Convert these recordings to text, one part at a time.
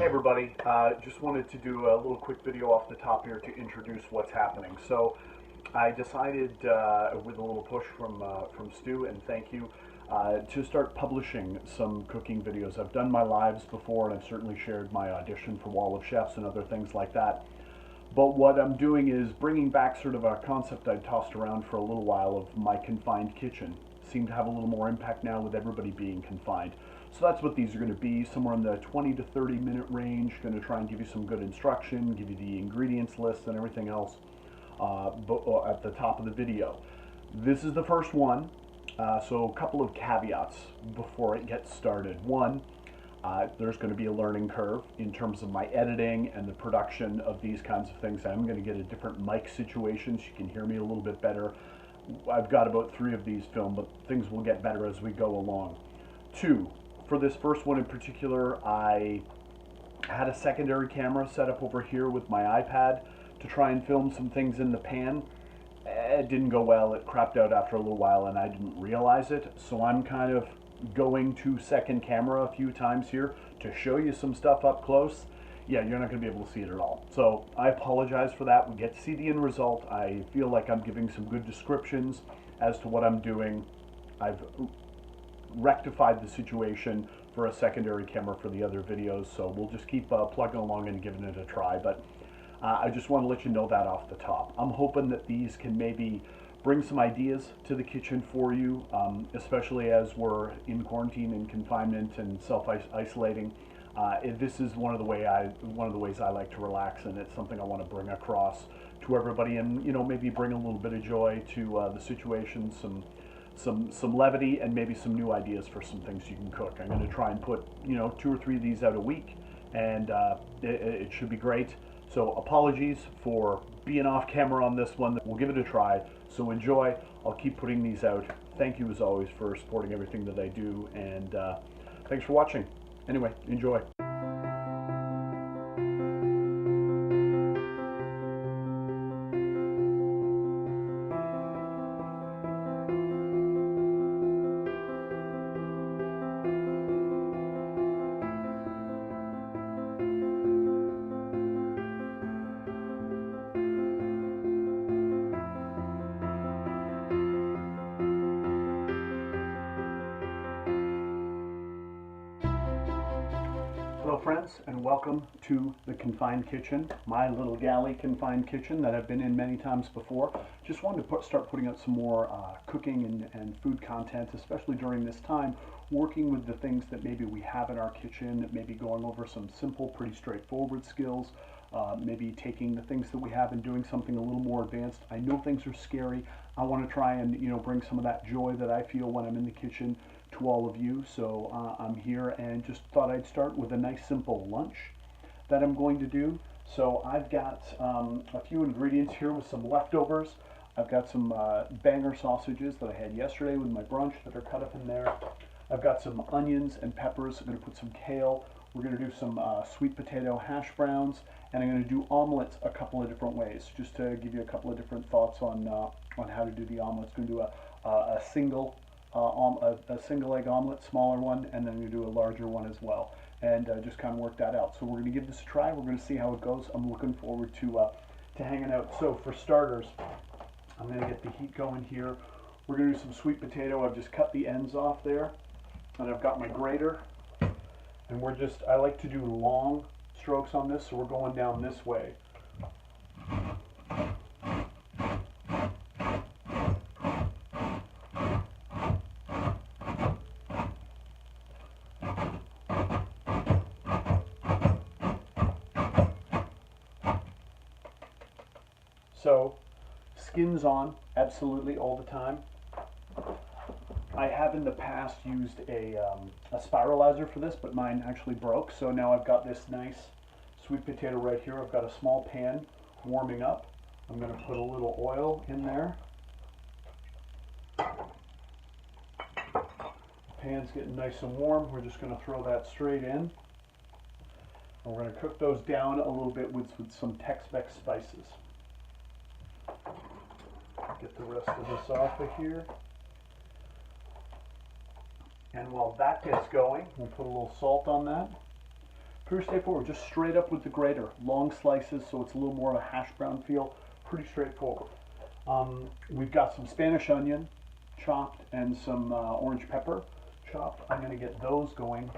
everybody, just wanted to do a little quick video off the top here to introduce what's happening. So I decided, with a little push from Stu, and thank you, to start publishing some cooking videos. I've done my lives before, and I've certainly shared my audition for Wall of Chefs and other things like that. But what I'm doing is bringing back sort of a concept I'd tossed around for a little while of my confined kitchen. Seem to have a little more impact now with everybody being confined. So that's what these are going to be, somewhere in the 20 to 30 minute range. Going to try and give you some good instruction, give you the ingredients list and everything else at the top of the video. This is the first one, so a couple of caveats before it gets started. One, there's going to be a learning curve in terms of my editing and the production of these kinds of things. I'm going to get a different mic situation so you can hear me a little bit better. I've got about 3 of these filmed, but things will get better as we go along. 2, for this first one in particular, I had a secondary camera set up over here with my iPad to try and film some things in the pan. It didn't go well. It crapped out after a little while and I didn't realize it. So I'm kind of going to second camera a few times here to show you some stuff up close. Yeah, you're not going to be able to see it at all. So I apologize for that. We get to see the end result. I feel like I'm giving some good descriptions as to what I'm doing. I've rectified the situation for a secondary camera for the other videos, so we'll just keep plugging along and giving it a try. But I just want to let you know that off the top. I'm hoping that these can maybe bring some ideas to the kitchen for you, especially as we're in quarantine and confinement and self-isolating. This is one of the ways I like to relax, and it's something I want to bring across to everybody, and maybe bring a little bit of joy to the situation, some levity, and maybe some new ideas for some things you can cook. I'm going to try and put 2 or 3 of these out a week, and it should be great. So apologies for being off camera on this one. We'll give it a try. So enjoy. I'll keep putting these out. Thank you as always for supporting everything that I do, and thanks for watching. Anyway, enjoy. Hello friends, and welcome to the Confined Kitchen, my little galley confined kitchen that I've been in many times before. Just wanted to start putting out some more cooking and food content, especially during this time, working with the things that maybe we have in our kitchen, maybe going over some simple, pretty straightforward skills, maybe taking the things that we have and doing something a little more advanced. I know things are scary. I want to try and bring some of that joy that I feel when I'm in the kitchen to all of you. So I'm here and just thought I'd start with a nice simple lunch that I'm going to do. So I've got a few ingredients here with some leftovers. I've got some banger sausages that I had yesterday with my brunch that are cut up in there. I've got some onions and peppers. I'm going to put some kale. We're going to do some sweet potato hash browns, and I'm going to do omelets a couple of different ways, just to give you a couple of different thoughts on how to do the omelets. Going to do a single egg omelet, smaller one, and then I'm going to do a larger one as well, and just kind of work that out. So we're going to give this a try. We're going to see how it goes. I'm looking forward to hanging out. So for starters, I'm going to get the heat going here. We're going to do some sweet potato. I've just cut the ends off there, and I've got my grater, and I like to do long strokes on this, so we're going down this way. So, skins on, absolutely all the time. I have in the past used a spiralizer for this, but mine actually broke. So now I've got this nice sweet potato right here. I've got a small pan warming up. I'm going to put a little oil in there. Pan's getting nice and warm. We're just going to throw that straight in. And we're going to cook those down a little bit with some Tex-Mex spices. Get the rest of this off of here. And while that gets going, we'll put a little salt on that. Pretty straightforward, just straight up with the grater. Long slices, so it's a little more of a hash brown feel. Pretty straightforward. We've got some Spanish onion chopped and some orange pepper chopped. I'm going to get those going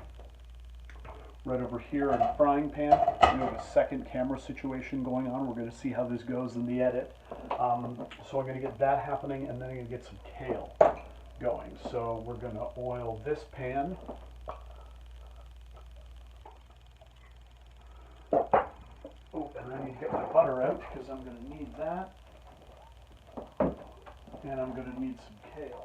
right over here in the frying pan. We have a second camera situation going on. We're going to see how this goes in the edit. So I'm going to get that happening, and then I'm going to get some kale going. So we're going to oil this pan. Oh, and I need to get my butter out because I'm going to need that. And I'm going to need some kale.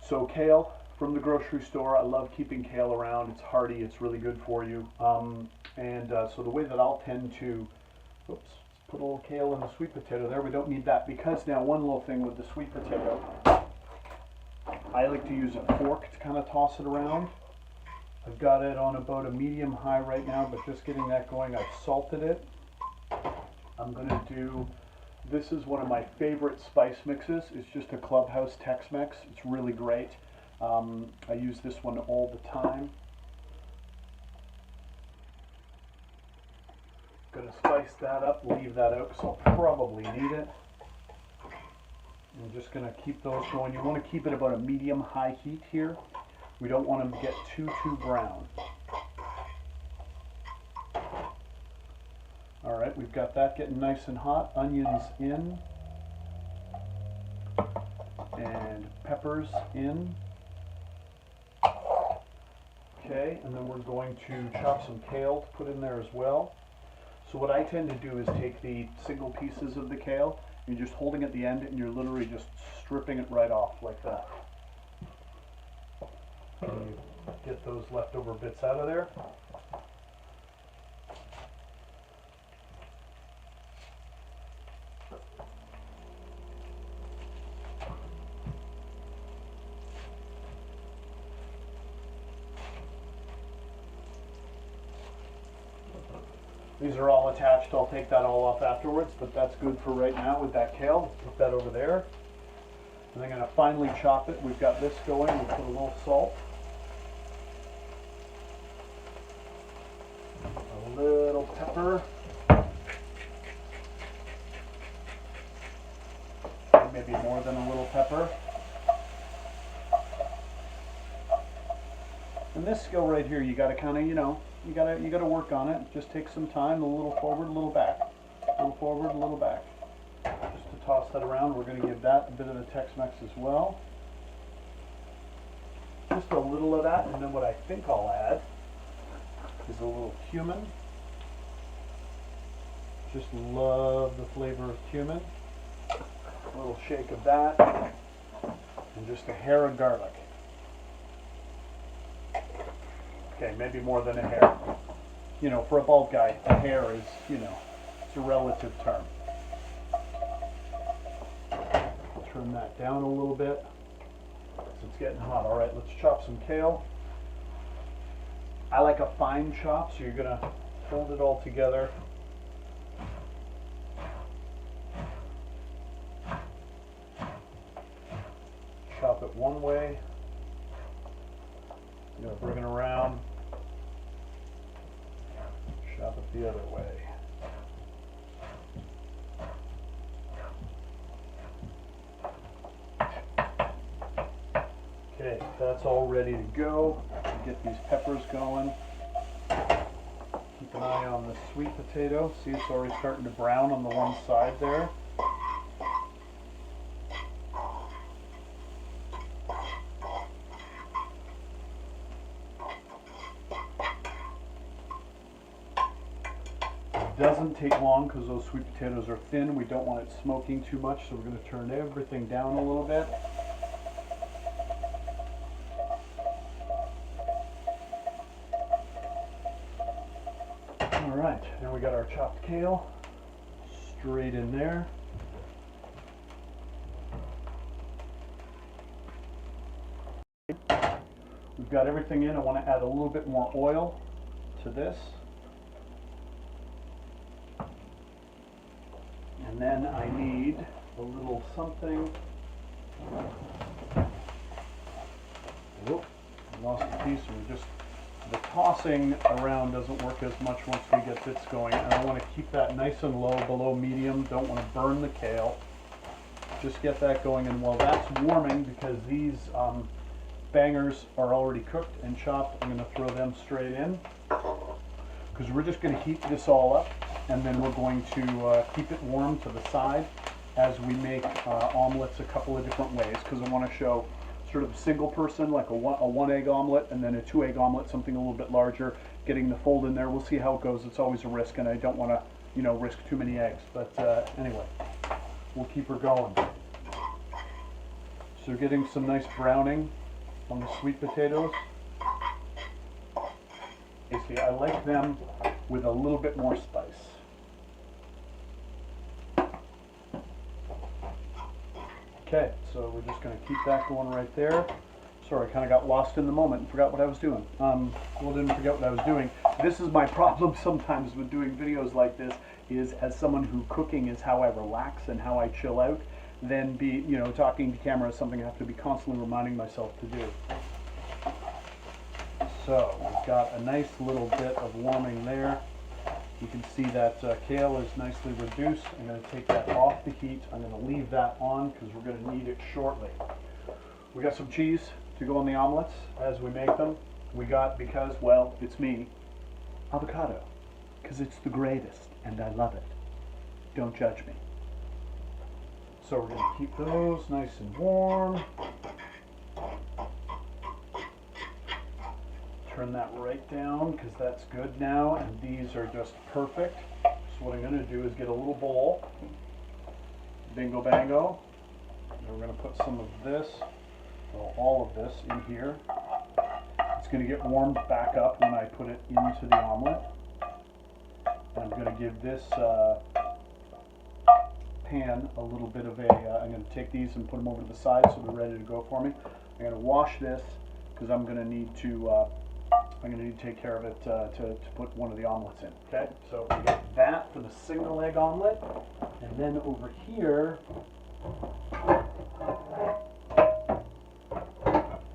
So kale from the grocery store. I love keeping kale around. It's hearty. It's really good for you. So the way that I'll tend to, oops, put a little kale in the sweet potato there. We don't need that because now one little thing with the sweet potato, I like to use a fork to kind of toss it around. I've got it on about a medium high right now, but just getting that going. I've salted it. I'm going to do, this is one of my favorite spice mixes. It's just a Clubhouse Tex-Mex. It's really great. I use this one all the time. Going to spice that up, leave that out because I'll probably need it. I'm just going to keep those going. You want to keep it about a medium-high heat here. We don't want them to get too brown. All right, we've got that getting nice and hot. Onions in. And peppers in. Okay, and then we're going to chop some kale to put in there as well. So what I tend to do is take the single pieces of the kale, you're just holding at the end and you're literally just stripping it right off like that. And you get those leftover bits out of there. These are all attached. I'll take that all off afterwards, but that's good for right now with that kale. Put that over there. And I'm going to finely chop it. We've got this going. We'll put a little salt. A little pepper. Maybe more than a little pepper. And this skill right here, you got to kind of, you got to work on it. Just take some time, a little forward, a little back. A little forward, a little back. Just to toss that around. We're going to give that a bit of the Tex-Mex as well. Just a little of that, and then what I think I'll add is a little cumin. Just love the flavor of cumin. A little shake of that, and just a hair of garlic. Okay, maybe more than a hair. You know, for a bald guy, a hair is, it's a relative term. Turn that down a little bit. So it's getting hot. All right, let's chop some kale. I like a fine chop, so you're going to hold it all together. Chop it one way. You're going to bring it around. Chop it the other way. Okay, that's all ready to go. Get these peppers going. Keep an eye on the sweet potato. See, it's already starting to brown on the one side there. Doesn't take long because those sweet potatoes are thin. We don't want it smoking too much, so we're going to turn everything down a little bit. All right, now we got our chopped kale straight in there. We've got everything in. I want to add a little bit more oil to this. And then I need a little something Whoop, I lost a piece. The tossing around doesn't work as much once we get bits going. And I want to keep that nice and low, below medium. Don't want to burn the kale. Just get that going. And while that's warming, because these bangers are already cooked and chopped, I'm going to throw them straight in. Because we're just going to heat this all up. And then we're going to keep it warm to the side as we make omelets a couple of different ways. Because I want to show sort of a single person, like a one egg omelet, and then a 2 egg omelet, something a little bit larger, getting the fold in there. We'll see how it goes. It's always a risk, and I don't want to, you know, risk too many eggs. But anyway, we'll keep her going. So getting some nice browning on the sweet potatoes. You see, I like them with a little bit more spice. Okay, so we're just going to keep that going right there. Sorry, I kind of got lost in the moment and forgot what I was doing. Well, didn't forget what I was doing. This is my problem sometimes with doing videos like this, is as someone who cooking is how I relax and how I chill out, then you know, talking to camera is something I have to be constantly reminding myself to do. So we've got a nice little bit of warming there. You can see that kale is nicely reduced. I'm going to take that off the heat. I'm going to leave that on because we're going to need it shortly. We got some cheese to go on the omelets as we make them. We got, because, well, it's me, avocado, because it's the greatest and I love it. Don't judge me. So we're going to keep those nice and warm. Turn that right down because that's good now, and these are just perfect. So what I'm going to do is get a little bowl, bingo bango, and we're going to put some of this, well, all of this in here. It's going to get warmed back up when I put it into the omelet. And I'm going to give this pan a little bit of a, I'm going to take these and put them over to the side so they're ready to go for me. I'm going to wash this because I'm going to need to take care of it to put one of the omelets in. Okay, so we got that for the single egg omelet, and then over here,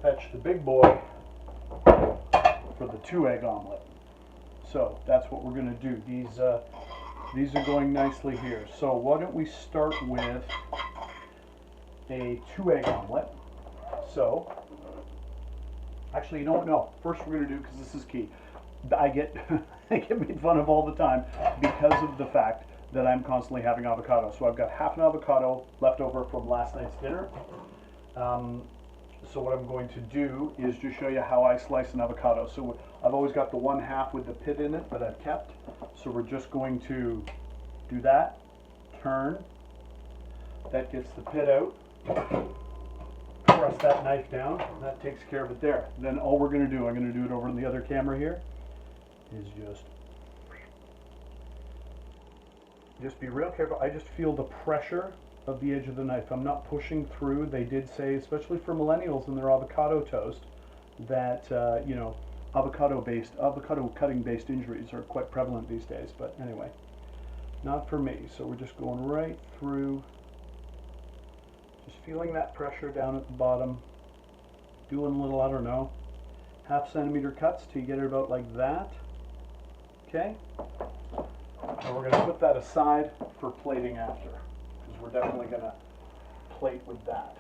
fetch the big boy for the 2 egg omelet. So that's what we're going to do. These are going nicely here. So why don't we start with a 2 egg omelet? So. Actually, you don't know. First, we're going to do, because this is key. I get made fun of all the time because of the fact that I'm constantly having avocado. So I've got half an avocado left over from last night's dinner. So what I'm going to do is just show you how I slice an avocado. So I've always got the 1/2 with the pit in it that I've kept. So we're just going to do that. Turn. That gets the pit out. Press that knife down, and that takes care of it there. Then all we're going to do, I'm going to do it over on the other camera here, is just be real careful. I just feel the pressure of the edge of the knife. I'm not pushing through. They did say, especially for millennials and their avocado toast, that you know, avocado cutting based injuries are quite prevalent these days. But anyway, not for me. So we're just going right through. Just feeling that pressure down at the bottom, doing a little, I don't know, 1/2 centimeter cuts till you get it about like that. Okay? And we're going to put that aside for plating after, because we're definitely going to plate with that.